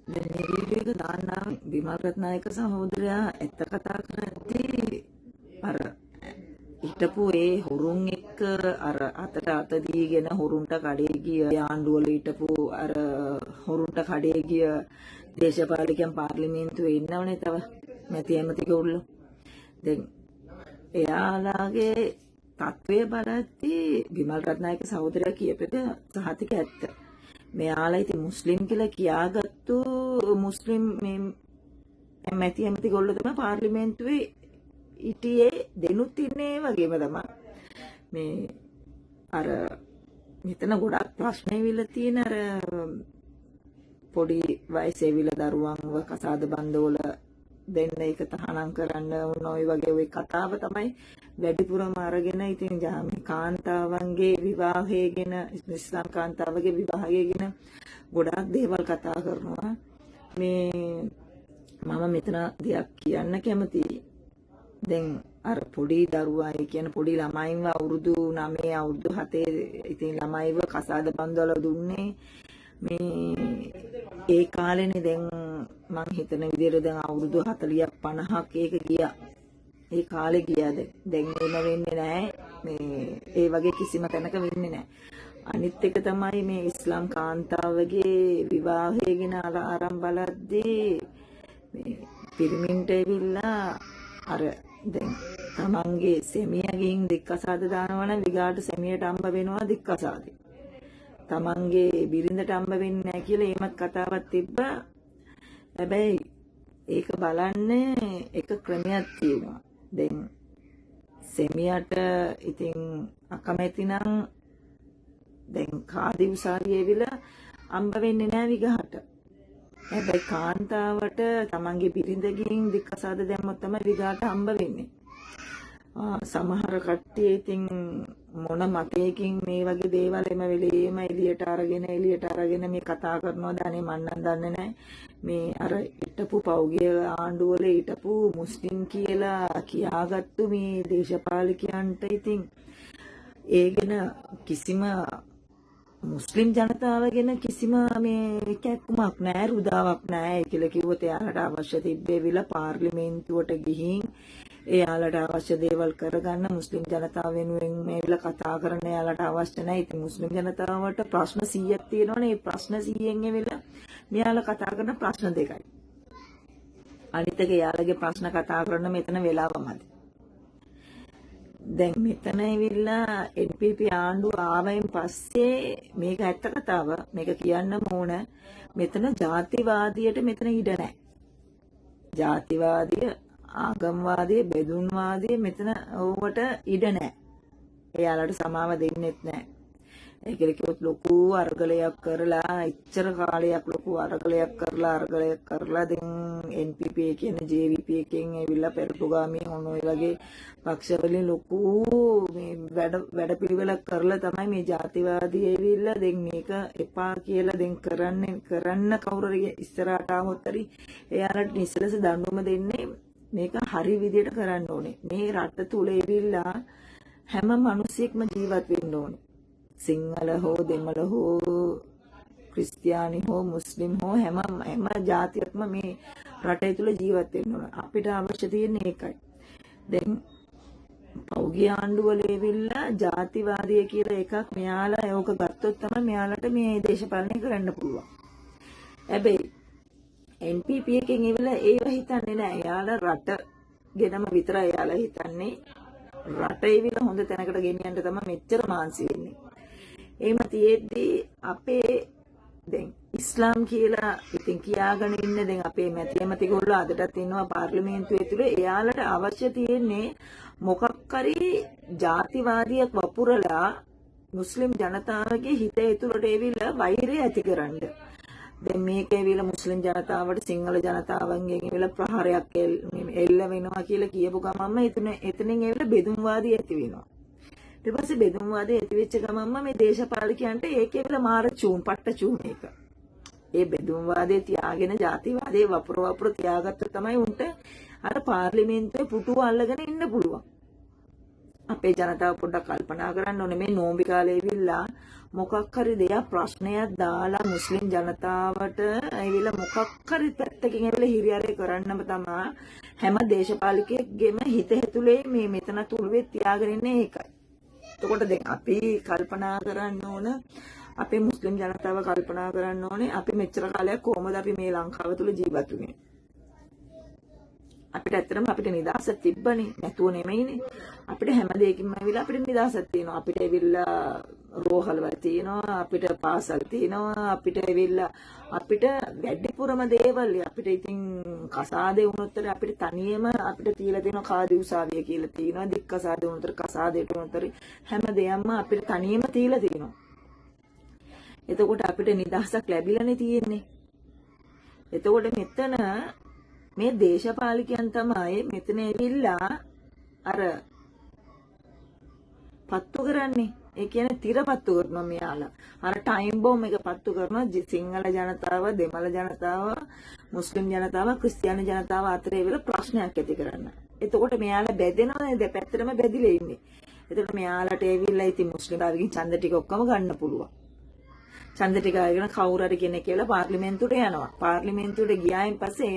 දැන් මේ වීඩියෝ එක දාන්නම් විමල් රත්නායක සහෝදරයා ඇත්ත කතා කරද්දී අර හිටපු ඒ හොරුන් එක්ක අර අතට අත දීගෙන හොරුන්ට කඩේ ගිය ආණ්ඩුවල හිටපු අර හොරුන්ට කඩේ ගිය දේශපාලකයන් පාර්ලිමේන්තුවේ ඉන්නවනේ තව මැති ඇමතිකවුල්ලෝ. දැන් එයාලාගේ තත්ත්වය බලද්දී විමල් රත්නායක සහෝදරයා කියපේක සහතික ඇත්ත. මෙයාලා ඉතින් මුස්ලිම් කියලා කියාගත්තු මුස්ලිම් මේ මැති ඇමතිකවුල්ලෝ තමයි පාර්ලිමේන්තුවේ ඉටියේ දෙනුත් ඉන්නේ වගේම තමයි මේ අර මෙතන ගොඩක් ප්‍රශ්න ඇවිල්ලා තියෙන අර පොඩි වයසේ විල දරුවන්ව කසාද බන්දවල දෙන්න එක තහනම් කරන්න ඕන ඔය වගේ ওই කතාව තමයි වැඩිපුරම අරගෙන ඉතින් මේ කාන්තාවන්ගේ විවාහය ගැන ඉස්ලාම් කාන්තාවගේ විවාහය ගැන ගොඩාක් දේවල් කතා කරනවා. මේ මම මෙතන දෙයක් කියන්න කැමතියි. දැන් අර පොඩි දරුවා ඒ කියන්නේ පොඩි ළමයින්ව අවුරුදු 9 අවුරුදු 7 ඉතින් ළමයිව කසාද බන්දවල දුන්නේ මේ ඒ කාලේනේ. දැන් මං හිතන විදිහට දැන් අවුරුදු 40ක් 50ක් ඒක ගියා. ඒ කාලේ ගියා. දැන් එහෙම වෙන්නේ නැහැ. මේ ඒ වගේ කිසිම තැනක වෙන්නේ නැහැ. අනිත් එක තමයි මේ ඉස්ලාම් කාන්තාවගේ විවාහය ගැන ආරම්භ බලද්දී මේ පිරිමින්ට ඇවිල්ලා අර දැන් තමන්ගේ සෙමියගෙන් දික්කසාද දානවා නම් විගාට සෙමියට අම්බ වෙනවා දික්කසාදේ. තමන්ගේ බිරිඳට අම්බ වෙන්නේ නැහැ කියලා එහෙමත් කතාවක් තිබ්බා. හැබැයි ඒක බලන්නේ එක ක්‍රමයක් තියෙනවා. දැන් සෙමියට ඉතින් අකමැති නම් දැන් කාදි උසාවියේ විල අම්බ වෙන්නේ නැහැ විගහට. හැබැයි කාන්තාවට තමන්ගේ බිරිඳගෙන් දික්කසාද දැම්මොත් තමයි විගාට හම්බ වෙන්නේ. සමහර කට්ටිය ඉතින් මොන මතයකින් මේ වගේ දේවල් එම වෙලේම එළියට අරගෙන මේ කතා කරනවද අනේ මන් නම් දන්නේ නැහැ. මේ අර හිටපු පෞගිය ආණ්ඩුවල හිටපු මුස්ලිම් කියලා කියාගත්තු මේ දේශපාලකයන්ට ඉතින් ඒ ගැන කිසිම මුස්ලිම් ජනතාව ගැන කිසිම මේ කැක්කුමක් නැහැ, රුදාවක් නැහැ කියලා කිව්වොත් එයාලට අවශ්‍ය තිබ්බේ විල පාර්ලිමේන්තුවට ගිහින් එයාලට අවශ්‍ය දේවල් කරගන්න මුස්ලිම් ජනතාව වෙනුවෙන් මේ විල කතා කරන්න එයාලට අවශ්‍ය නැහැ. ඉතින් මුස්ලිම් ජනතාවට ප්‍රශ්න 100ක් තියෙනවනේ. ඒ ප්‍රශ්න 100න් එවිලා මෙයාලා කතා කරන ප්‍රශ්න දෙකයි. අනිත් එක එයාලගේ ප්‍රශ්න කතා කරන මෙතන වෙලාවමද. දැන් මෙතන ඇවිල්ලා NPP ආණ්ඩුව ආවයින් පස්සේ මේක ඇත්ත කතාව. මේක කියන්නම ඕන. මෙතන ජාතිවාදියට මෙතන ඉඩ නැහැ. ජාතිවාදිය, ආගම්වාදිය, බෙදුන්වාදිය මෙතන ඕවට ඉඩ නැහැ. එයාලට සමාව දෙන්නෙත් නැහැ. ඒක කිව්වොත් ලොකු අරගලයක් කරලා ඉච්චර කාලයක් ලොකු අරගලයක් කරලා දැන් NPP කියන JVP එකෙන් ඇවිල්ලා පෙරටුගාමී වුණ ඔය වගේ පක්ෂවලින් ලොකු මේ වැඩ පිළිවෙලක් කරලා තමයි මේ ජාතිවාදී ඇවිල්ලා දැන් මේක එපා කියලා දැන් කරන්න කවුරු හරි ඉස්සරහට ආවොත් හරි එයාලට නිසලස දඬුවම දෙන්නේ මේක හරි විදියට කරන්න ඕනේ. මේ රට තුල ඇවිල්ලා හැම මිනිසෙක්ම ජීවත් වෙන්න ඕනේ. සිංහල හෝ දෙමළ හෝ ක්‍රිස්තියානි හෝ මුස්ලිම් හෝ හැම ජාතියක්ම මේ රටේ තුල ජීවත් වෙන්න ඕන. අපිට අවශ්‍ය තියෙන්නේ ඒකයි. දැන් පෞගිය ආණ්ඩුවල එවිල්ලා ජාතිවාදී කියලා එකක් මෙයාලා ඒක ගත්තොත් තමයි මෙයාලට මේ දේශපාලනය කරන්න පුළුවන්. හැබැයි NPP එකෙන් එවිල්ලා ඒව හිතන්නේ නැහැ. එයාලා රට ගෙනම විතරයි එයාලා හිතන්නේ. රට එවිල්ලා හොඳ තැනකට ගෙනියන්න තමයි මෙච්චර මාන්සි වෙන්නේ. එහෙම තියෙද්දී අපේ දැන් ඉස්ලාම් කියලා ඉතින් කියාගෙන ඉන්න දැන් අපේ මැතිගොල්ලෝ අදටත් ඉන්නවා පාර්ලිමේන්තුවේ තුල. එයාලට අවශ්‍ය තියෙන්නේ මොකක් හරි ජාතිවාදියක් වපුරලා මුස්ලිම් ජනතාවගේ හිත ඇතුළට එවිලා වෛරය ඇති කරන්න. දැන් මේක ඇවිල්ලා මුස්ලිම් ජනතාවට සිංහල ජනතාවන්ගෙන් ඇවිල්ලා ප්‍රහාරයක් එල්ල වෙනවා කියලා කියපු ගමන්ම එතනින් ඇවිල්ලා බෙදුම්වාදී ඇති වෙනවා. ඊට පස්සේ බෙදුම්වාදී ඇති වෙච්ච ගමන්ම මේ දේශපාලකයන්ට ඒකේ විල මාර පට්ට චූන් එක. ඒ බෙදුම්වාදේ තියාගෙන ජාතිවාදේ වපුර තියාගත්ත තමයි උන්ට අර පාර්ලිමේන්තුවේ පුටුව අල්ලගෙන ඉන්න පුළුවන්. අපේ ජනතාව පොඩ්ඩක් කල්පනා කරන්න ඕනේ මේ නෝම්බි කාලේ ඉවිල්ලා මොකක් හරි දෙයක් ප්‍රශ්නයක් දාලා මුස්ලිම් ජනතාවට ඇවිල්ලා මොකක් හරි පැත්තකින් ඇවිල්ලා හිරියරේ කරන්නම තමයි හැම දේශපාලකයෙක්ගේම හිත ඇතුලේ මේ මෙතන තුළුවේ තියාගෙන ඉන්නේ ඒකයි. එතකොට දැන් අපි කල්පනා කරන්න ඕන අපේ මුස්ලිම් ජනතාව කල්පනා කරන්න ඕනේ අපි මෙච්චර කාලයක් කොහොමද අපි මේ ලංකාව තුල ජීවත් වුනේ. අපිට ඇත්තටම අපිට නිදහසක් තිබ්බනේ නැතුව නෙමෙයිනේ. අපිට හැම දෙයකින්ම ඇවිල්ලා අපිට නිදහසක් තියෙනවා. අපිට ඇවිල්ලා රෝහල්වල තියෙනවා, අපිට පාසල් තියෙනවා, අපිට ඇවිල්ලා අපිට වැඩිපුරම දේවල් අපිට ඉතින් කසාදේ වුණොත් අපිට තනියම අපිට තියලා තියෙනවා කාදී උසාවිය කියලා තියෙනවා. දික් කසාදේ වුණොත් කසාදේට වුණොත් හැම දෙයක්ම අපිට තනියම තියලා තියෙනවා. එතකොට අපිට නිදහසක් ලැබිලානේ තියෙන්නේ. එතකොට මෙතන මේ දේශපාලකයන් තමයි මෙතන ඇවිල්ලා අර පත්තු කරන්නේ. ඒ කියන්නේ තිරපත්තු කරනවා මෙයාලා. අර ටයිම් බෝම් එක පත්තු කරනවා සිංහල ජනතාව, දෙමළ ජනතාව, මුස්ලිම් ජනතාව, ක්‍රිස්තියානි ජනතාව අතරේ වෙල ප්‍රශ්නයක් ඇති කරන්න. එතකොට මෙයාලා බැදෙනවා දෙපැත්තටම බැදිලා ඉන්නේ. එතකොට මෙයාලට ඇවිල්ලා ඉතින් මුස්ලිම් ආවිගින් ඡන්ද ටික ඔක්කොම ගන්න පුළුවන්. ඡන්ද ටික අරගෙන කවුරු හරි කෙනෙක් කියලා පාර්ලිමේන්තුවට යනවා. පාර්ලිමේන්තුවට ගියායින් පස්සේ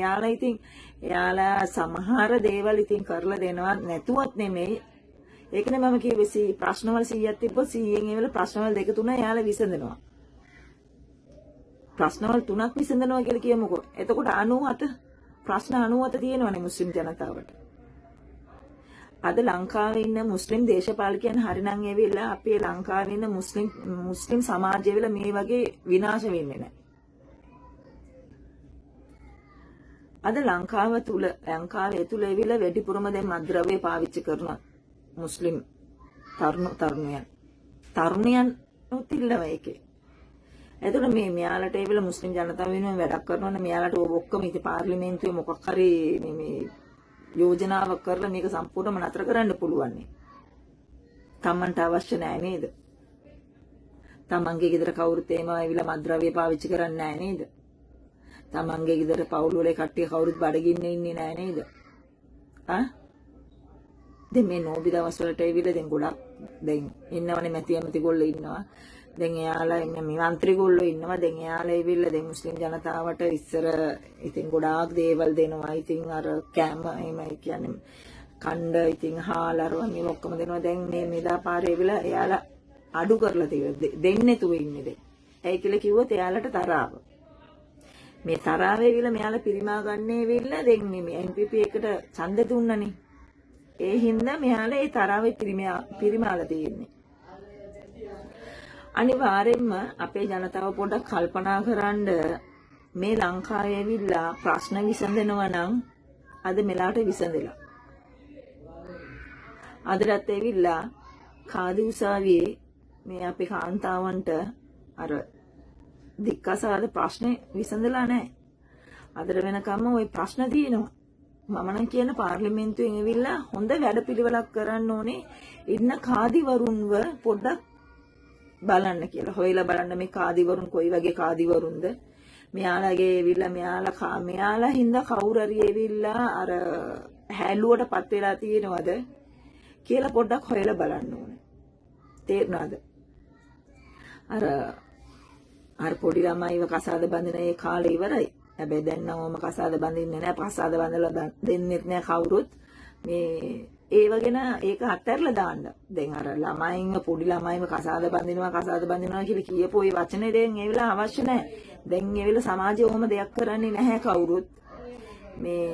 එයාලා සමහර දේවල් ඉතින් කරලා දෙනවා නැතුවත් නෙමෙයි. ඒකනේ මම කිව්වේ ප්‍රශ්නවල 100ක් තිබ්බොත් 100න් ඒ වල ප්‍රශ්නවල 2-3 එයාලා විසඳනවා. ප්‍රශ්නවල 3ක් විසඳනවා කියලා කියමුකෝ. එතකොට 97 ප්‍රශ්න 97 තියෙනවනේ මුස්ලිම් ජනතාවට. අද ලංකාවේ ඉන්න මුස්ලිම් දේශපාලකයන් හරිනම් ඇවිල්ලා අපේ ලංකාවේ ඉන්න මුස්ලිම් සමාජය වල මේ වගේ විනාශ වෙන්නේ නැහැ. අද ලංකාවේ තුල ඇවිල්ලා වැඩිපුරම දැන් මද්ද්‍රව්‍ය පාවිච්චි කරන මුස්ලිම් තරුණයන් උතිල්ලව එකේ. එතකොට මෙයාලට ඇවිල්ලා මුස්ලිම් ජනතාව වෙනුවෙන් වැඩක් කරනවනේ මෙයාලට ඔක්කොම ඉතින් පාර්ලිමේන්තුවේ මොකක් හරි මේ යෝජනාවක් කරලා මේක සම්පූර්ණයෙන්ම නතර කරන්න පුළුවන් නේ. තමන්ට අවශ්‍ය නැහැ නේද? තමන්ගේ ගෙදර කවුරුත් එහෙම ආවිලා මද්ද්‍රව්‍ය පාවිච්චි කරන්නේ නැහැ නේද? තමන්ගේ ගෙදර පවුල් වල කට්ටිය කවුරුත් බඩගින්නේ ඉන්නේ නැහැ නේද? දැන් මේ නෝබි දවස් වලට ඇවිල්ලා දැන් ගොඩක් දැන් ඉන්නවනේ මැති ඇමති ගොල්ලෝ ඉන්නවා. දැන් එයාලා ඉන්න මන්ත්‍රී ගොල්ලෝ ඉන්නවා. දැන් එයාලා ඇවිල්ලා දැන් මුස්ලිම් ජනතාවට ඉස්සර ඉතින් ගොඩාක් දේවල් දෙනවා. ඉතින් අර කෑම එහෙමයි කියන්නේ කණ්ඩ ඉතින් හාලරව මේ ඔක්කොම දෙනවා. දැන් මේ මෙදාපාරේ ඇවිල්ලා එයාලා අඩු කරලා දෙන්නේ තුව ඉන්නේ දැන්. ඇයි කියලා කිව්වොත් එයාලට තරාව. මේ තරාවේ ඇවිල්ලා මෙයාලා පිරිමා ගන්න ඇවිල්ලා දැන් මේ NPP එකට ඡන්ද දුන්නනේ. ඒ හින්දා මෙයාලා ඒ තරාවේ පිරිමාලා තියෙන්නේ. අනිවාර්යෙන්ම අපේ ජනතාව පොඩ්ඩක් කල්පනා කරන්න මේ ලංකාවේ ඇවිල්ලා ප්‍රශ්න විසඳනවා නම් අද මෙලාට විසඳලා. අදටත් ඇවිල්ලා කාදී උසාවියේ මේ අපේ කාන්තාවන්ට අර දික්කසාද ප්‍රශ්නේ විසඳලා නැහැ. අදට වෙනකම්ම ওই ප්‍රශ්න තියෙනවා. මම නම් කියන පාර්ලිමේන්තුවෙන් ඇවිල්ලා හොඳ වැඩපිළිවෙලක් කරන්න ඕනේ. ඉන්න කාදිවරුන්ව පොඩ්ඩක් බලන්න කියලා. හොයලා බලන්න මේ කාදිවරුන් කොයි වගේ කාදිවරුන්ද? මෙයාලගේ ඇවිල්ලා මෙයාලා හින්දා කවුරු හරි ඇවිල්ලා අර හැලුවටපත් වෙලා තියෙනවද කියලා පොඩ්ඩක් හොයලා බලන්න ඕනේ. තේරුණාද? අර පොඩි ළමයිව කසාද බඳින ඒ කාලේ ඉවරයි. හැබැයි දැන් නෝම කසාද බඳින්නේ නැහැ. කසාද බඳලා දෙන්නෙත් නැහැ කවුරුත්. මේ ඒවගෙන ඒක අත්හැරලා දාන්න. දැන් අර ළමයින්ව පොඩි ළමයින්ව කසාද බඳිනවා කියලා කියපු ওই වචනේ දැන් ඒ වෙලාව අවශ්‍ය නැහැ. දැන් ඒ වෙලාව සමාජය ඕම දෙයක් කරන්නේ නැහැ කවුරුත්. මේ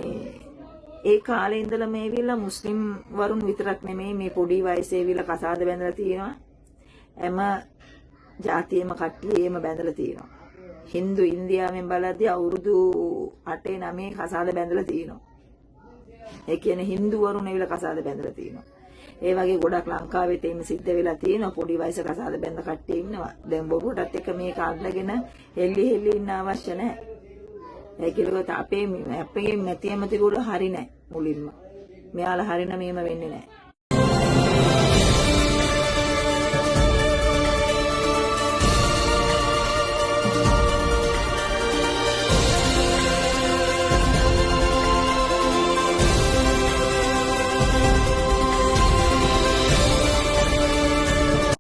ඒ කාලේ ඉඳලා මේ විලා මුස්ලිම් වරුන් විතරක් නෙමෙයි මේ පොඩි වයසේ විලා කසාද බැඳලා තියෙනවා. හැම ජාතියෙම කට්ටිය එහෙම බැඳලා තියෙනවා. හින්දු ඉන්දියාවෙන් බලද්දී අවුරුදු 8 9 කසාද බැඳලා තියෙනවා. ඒ කියන්නේ හින්දු වරුන් එවිලා කසාද බැඳලා තියෙනවා. ඒ වගේ ගොඩක් ලංකාවේ තේම සිද්ධ වෙලා තියෙනවා. පොඩි වයස කසාද බැඳ කට්ටිය ඉන්නවා. දැන් බොරුවටත් එක මේක අල්ලගෙන හෙල්ලි ඉන්න අවශ්‍ය නැහැ. ඒ කිලුවත් අපේ මැති ඇමති ගොල්ලෝ හරි නැහැ මුලින්ම. මෙයාලා හරින මේම වෙන්නේ නැහැ.